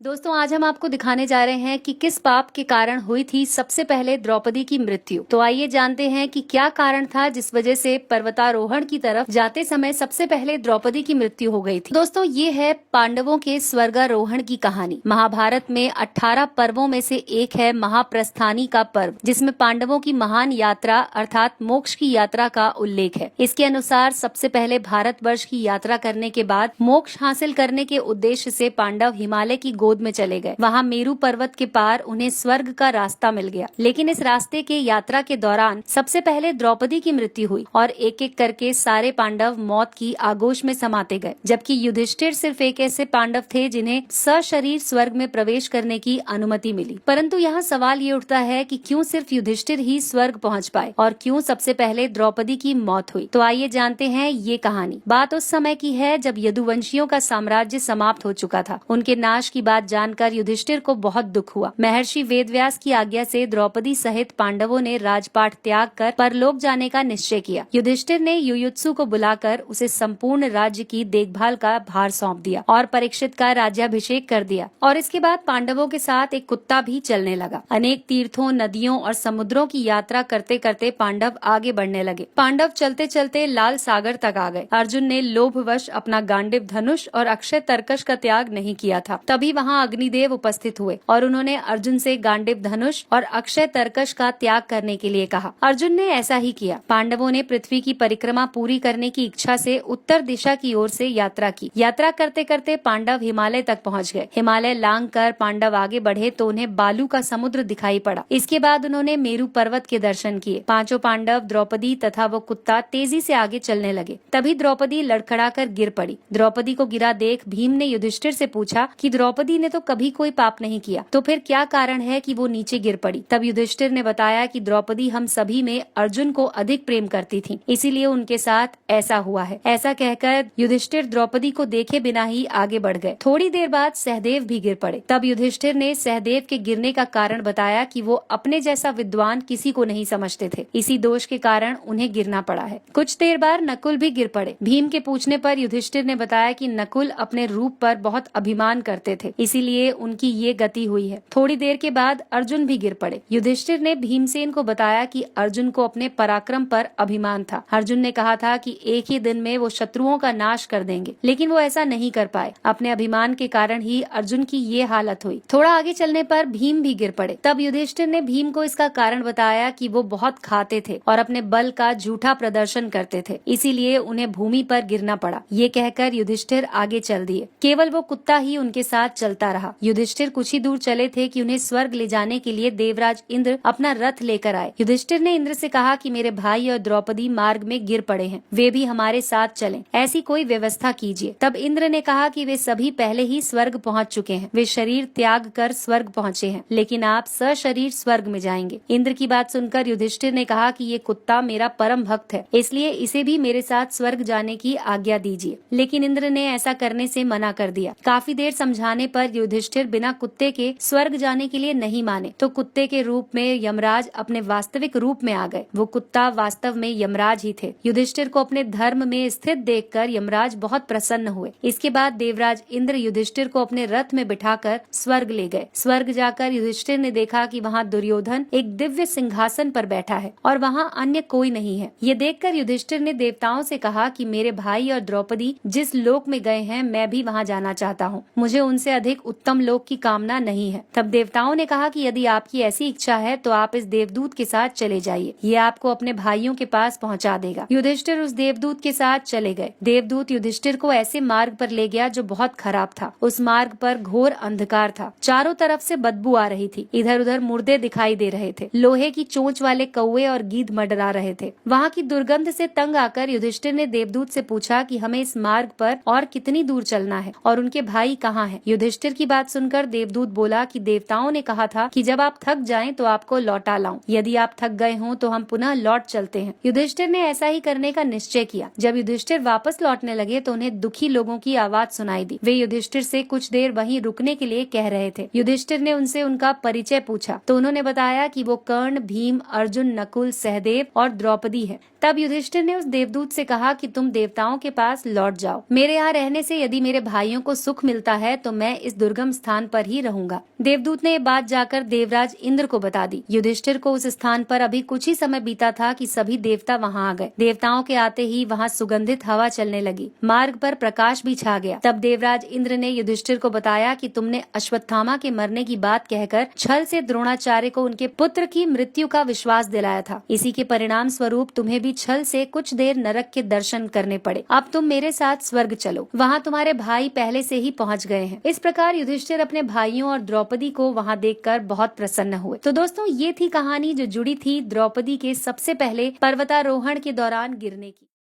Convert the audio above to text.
दोस्तों आज हम आपको दिखाने जा रहे हैं कि किस पाप के कारण हुई थी सबसे पहले द्रौपदी की मृत्यु। तो आइए जानते हैं कि क्या कारण था जिस वजह से पर्वतारोहण की तरफ जाते समय सबसे पहले द्रौपदी की मृत्यु हो गई थी। दोस्तों ये है पांडवों के स्वर्गारोहण की कहानी। महाभारत में 18 पर्वों में से एक है महाप्रस्थानी का पर्व, जिसमें पांडवों की महान यात्रा अर्थात मोक्ष की यात्रा का उल्लेख है। इसके अनुसार सबसे पहले भारतवर्ष की यात्रा करने के बाद मोक्ष हासिल करने के उद्देश्य से पांडव हिमालय की गोद में चले गए। वहाँ मेरू पर्वत के पार उन्हें स्वर्ग का रास्ता मिल गया। लेकिन इस रास्ते के यात्रा के दौरान सबसे पहले द्रौपदी की मृत्यु हुई और एक एक करके सारे पांडव मौत की आगोश में समाते गए, जबकि युधिष्ठिर सिर्फ एक ऐसे पांडव थे जिन्हें सशरीर स्वर्ग में प्रवेश करने की अनुमति मिली। परंतु यहाँ सवाल ये उठता है कि क्यों सिर्फ युधिष्ठिर ही स्वर्ग पहुँच पाए और क्यों सबसे पहले द्रौपदी की मौत हुई। तो आइए जानते हैं ये कहानी। बात उस समय की है जब यदुवंशियों का साम्राज्य समाप्त हो चुका था। उनके नाश की बात जानकर युधिष्ठिर को बहुत दुख हुआ। महर्षि वेदव्यास की आज्ञा से द्रौपदी सहित पांडवों ने राजपाट त्याग कर परलोक जाने का निश्चय किया। युधिष्ठिर ने युयुत्सु को बुलाकर उसे संपूर्ण राज्य की देखभाल का भार सौंप दिया और परीक्षित का राज्याभिषेक कर दिया। और इसके बाद पांडवों के साथ एक कुत्ता भी चलने लगा। अनेक तीर्थों, नदियों और समुद्रों की यात्रा करते करते पांडव आगे बढ़ने लगे। पांडव चलते चलते लाल सागर तक आ गए। अर्जुन ने लोभवश अपना गांडीव धनुष और अक्षय तरकश का त्याग नहीं किया था। तभी वहाँ अग्निदेव उपस्थित हुए और उन्होंने अर्जुन से गांडीव धनुष और अक्षय तरकश का त्याग करने के लिए कहा। अर्जुन ने ऐसा ही किया। पांडवों ने पृथ्वी की परिक्रमा पूरी करने की इच्छा से उत्तर दिशा की ओर से यात्रा की। यात्रा करते करते पांडव हिमालय तक पहुँच गए। हिमालय लांग कर पांडव आगे बढ़े तो उन्हें बालू का समुद्र दिखाई पड़ा। इसके बाद उन्होंने मेरू पर्वत के दर्शन किए। पांचों पांडव, द्रौपदी तथा वो कुत्ता तेजी से आगे चलने लगे। तभी द्रौपदी लड़खड़ाकर गिर पड़ी। द्रौपदी को गिरा देख भीम ने युधिष्ठिर से पूछा कि द्रौपदी ने तो कभी कोई पाप नहीं किया, तो फिर क्या कारण है कि वो नीचे गिर पड़ी। तब युधिष्ठिर ने बताया कि द्रौपदी हम सभी में अर्जुन को अधिक प्रेम करती थी, इसीलिए उनके साथ ऐसा हुआ है। ऐसा कहकर युधिष्ठिर द्रौपदी को देखे बिना ही आगे बढ़ गए। थोड़ी देर बाद सहदेव भी गिर पड़े। तब युधिष्ठिर ने सहदेव के गिरने का कारण बताया कि वो अपने जैसा विद्वान किसी को नहीं समझते थे, इसी दोष के कारण उन्हें गिरना पड़ा है। कुछ देर बाद नकुल भी गिर पड़े। भीम के पूछने पर युधिष्ठिर ने बताया कि नकुल अपने रूप पर बहुत अभिमान करते थे, इसीलिए उनकी ये गति हुई है। थोड़ी देर के बाद अर्जुन भी गिर पड़े। युधिष्ठिर ने भीमसेन को बताया कि अर्जुन को अपने पराक्रम पर अभिमान था। अर्जुन ने कहा था कि एक ही दिन में वो शत्रुओं का नाश कर देंगे, लेकिन वो ऐसा नहीं कर पाए। अपने अभिमान के कारण ही अर्जुन की ये हालत हुई। थोड़ा आगे चलने पर भीम भी गिर पड़े। तब युधिष्ठिर ने भीम को इसका कारण बताया कि वो बहुत खाते थे और अपने बल का झूठा प्रदर्शन करते थे, इसीलिए उन्हें भूमि पर गिरना पड़ा। ये कहकर युधिष्ठिर आगे चल दिए। केवल वो कुत्ता ही उनके साथ चलता रहा। युधिष्ठिर कुछ ही दूर चले थे कि उन्हें स्वर्ग ले जाने के लिए देवराज इंद्र अपना रथ लेकर आए। युधिष्ठिर ने इंद्र से कहा कि मेरे भाई और द्रौपदी मार्ग में गिर पड़े हैं, वे भी हमारे साथ चलें, ऐसी कोई व्यवस्था कीजिए। तब इंद्र ने कहा कि वे सभी पहले ही स्वर्ग पहुंच चुके हैं, वे शरीर त्याग कर स्वर्ग पहुंचे हैं, लेकिन आप सशरीर स्वर्ग में जाएंगे। इंद्र की बात सुनकर युधिष्ठिर ने कहा कि ये कुत्ता मेरा परम भक्त है, इसलिए इसे भी मेरे साथ स्वर्ग जाने की आज्ञा दीजिए। लेकिन इंद्र ने ऐसा करने से मना कर दिया। काफी देर समझाने पर युधिष्ठिर बिना कुत्ते के स्वर्ग जाने के लिए नहीं माने, तो कुत्ते के रूप में यमराज अपने वास्तविक रूप में आ गए। वो कुत्ता वास्तव में यमराज ही थे। युधिष्ठिर को अपने धर्म में स्थित देखकर यमराज बहुत प्रसन्न हुए। इसके बाद देवराज इंद्र युधिष्ठिर को अपने रथ में बिठाकर स्वर्ग ले गए। स्वर्ग जाकर युधिष्ठिर ने देखा कि वहाँ दुर्योधन एक दिव्य सिंहासन पर बैठा है और वहाँ अन्य कोई नहीं है। ये देखकर युधिष्ठिर ने देवताओं से कहा कि मेरे भाई और द्रौपदी जिस लोक में गए हैं, मैं भी वहाँ जाना चाहता हूँ। मुझे उनसे अधिक उत्तम लोक की कामना नहीं है। तब देवताओं ने कहा कि यदि आपकी ऐसी इच्छा है तो आप इस देवदूत के साथ चले जाइए, ये आपको अपने भाइयों के पास पहुंचा देगा। युधिष्ठिर उस देवदूत के साथ चले गए। देवदूत युधिष्ठिर को ऐसे मार्ग पर ले गया जो बहुत खराब था। उस मार्ग पर घोर अंधकार था, चारों तरफ से बदबू आ रही थी, इधर उधर मुर्दे दिखाई दे रहे थे, लोहे की चोंच वाले कौवे और गीद मंडरा रहे थे। वहाँ की दुर्गंध से तंग आकर युधिष्ठिर ने देवदूत से पूछा कि हमें इस मार्ग पर और कितनी दूर चलना है और उनके भाई कहाँ हैं। युधिष्ठिर की बात सुनकर देवदूत बोला कि देवताओं ने कहा था कि जब आप थक जाएं तो आपको लौटा लाऊं। यदि आप थक गए हों तो हम पुनः लौट चलते हैं। युधिष्ठिर ने ऐसा ही करने का निश्चय किया। जब युधिष्ठिर वापस लौटने लगे तो उन्हें दुखी लोगों की आवाज सुनाई दी। वे युधिष्ठिर से कुछ देर वहीं रुकने के लिए कह रहे थे। युधिष्ठिर ने उनसे उनका परिचय पूछा तो उन्होंने बताया कि वो कर्ण, भीम, अर्जुन, नकुल, सहदेव और द्रौपदी है। तब युधिष्ठिर ने उस देवदूत से कहा कि तुम देवताओं के पास लौट जाओ। मेरे यहाँ रहने से यदि मेरे भाइयों को सुख मिलता है तो मैं इस दुर्गम स्थान पर ही रहूंगा। देवदूत ने ये बात जाकर देवराज इंद्र को बता दी। युधिष्ठिर को उस स्थान पर अभी कुछ ही समय बीता था कि सभी देवता वहाँ आ गए। देवताओं के आते ही वहाँ सुगंधित हवा चलने लगी, मार्ग पर प्रकाश भी छा गया। तब देवराज इंद्र ने युधिष्ठिर को बताया कि तुमने अश्वत्थामा के मरने की बात कहकर छल से द्रोणाचार्य को उनके पुत्र की मृत्यु का विश्वास दिलाया था। इसी के परिणाम स्वरूप तुम्हें भी छल से कुछ देर नरक के दर्शन करने पड़े। अब तुम मेरे साथ स्वर्ग चलो, वहाँ तुम्हारे भाई पहले से ही पहुँच गए हैं। इस प्रकार युधिष्ठिर अपने भाइयों और द्रौपदी को वहाँ देखकर बहुत प्रसन्न हुए। तो दोस्तों, ये थी कहानी जो जुड़ी थी द्रौपदी के सबसे पहले पर्वतारोहण के दौरान गिरने की।